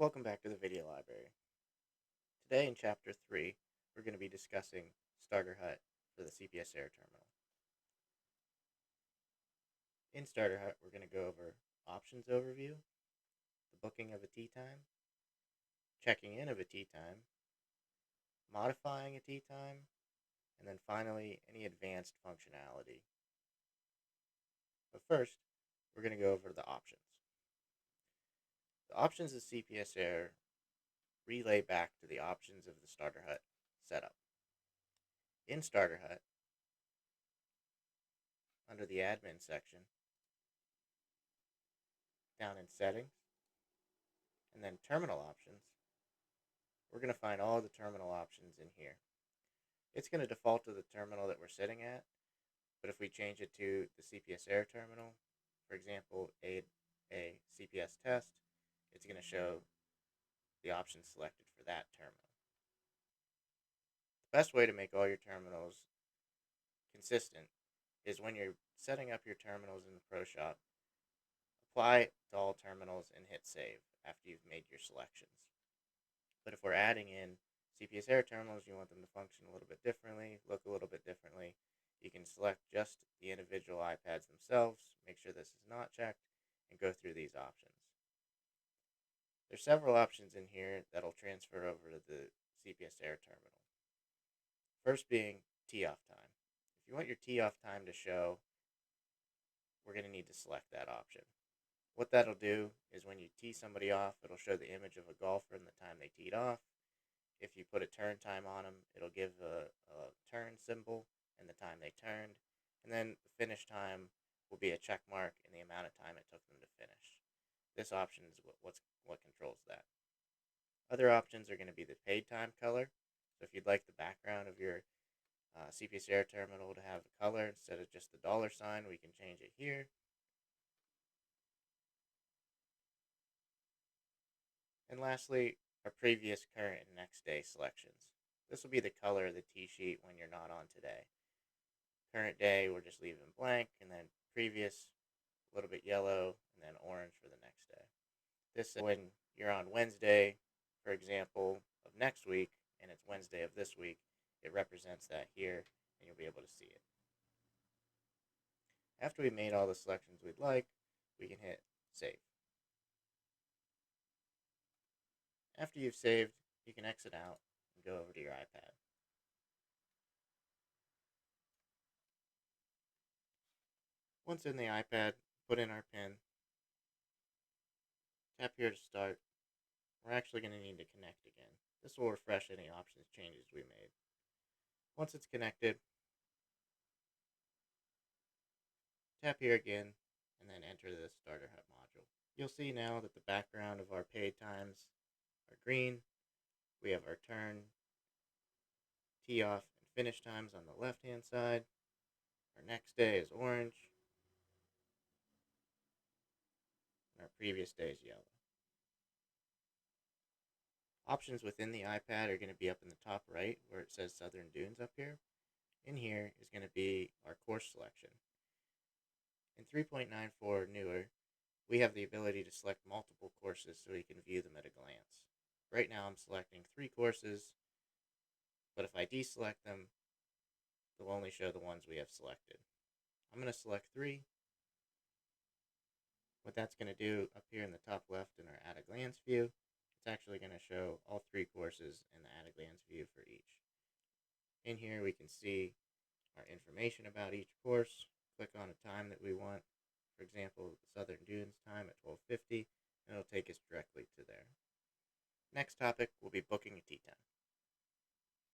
Welcome back to the video library. Today in Chapter 3, we're going to be discussing Starter Hut for the CPS Air terminal. In Starter Hut, we're going to go over Options Overview, the booking of a tee time, checking in of a tee time, modifying a tee time, and then finally, any advanced functionality. But first, we're going to go over the options. The options of CPS Air relay back to the options of the Starter Hut setup. In Starter Hut, under the Admin section, down in Settings, and then Terminal Options, we're going to find all the terminal options in here. It's going to default to the terminal that we're sitting at, but if we change it to the CPS Air terminal, for example, a CPS test, it's going to show the options selected for that terminal. The best way to make all your terminals consistent is when you're setting up your terminals in the Pro Shop, apply to all terminals and hit save after you've made your selections. But if we're adding in CPS Air terminals, you want them to function a little bit differently, look a little bit differently, you can select just the individual iPads themselves, make sure this is not checked, and go through these options. There's several options in here that'll transfer over to the CPS Air terminal. First being tee off time. If you want your tee off time to show, we're going to need to select that option. What that'll do is when you tee somebody off, it'll show the image of a golfer and the time they teed off. If you put a turn time on them, it'll give a turn symbol and the time they turned. And then the finish time will be a check mark and the amount of time it took them to finish. This option is what controls that. Other options are going to be the paid time color. So if you'd like the background of your CPS Air terminal to have a color instead of just the $sign, we can change it here. And lastly, our previous, current, and next day selections. This will be the color of the tee sheet when you're not on today. Current day, we're just leaving blank, and then previous, a little bit yellow, and then orange for the next day. This is when you're on Wednesday, for example, of next week, and it's Wednesday of this week, it represents that here, and you'll be able to see it. After we've made all the selections we'd like, we can hit save. After you've saved, you can exit out and go over to your iPad. Once in the iPad, put in our PIN, tap here to start. We're actually going to need to connect again. This will refresh any options changes we made. Once it's connected, tap here again, and then enter the Starter Hut module. You'll see now that the background of our paid times are green. We have our turn, tee off, and finish times on the left-hand side. Our next day is orange. And our previous day is yellow. Options within the iPad are going to be up in the top right where it says Southern Dunes up here. In here is going to be our course selection. In 3.94 newer, we have the ability to select multiple courses so we can view them at a glance. Right now I'm selecting 3 courses, but if I deselect them, they'll only show the ones we have selected. I'm going to select 3. What that's going to do up here in the top left in our at a glance view, it's actually going to show all 3 courses in the at a glance view for each. In here we can see our information about each course. Click on a time that we want, for example, the Southern Dunes time at 12:50, and it'll take us directly to there. Next topic will be booking a tee time.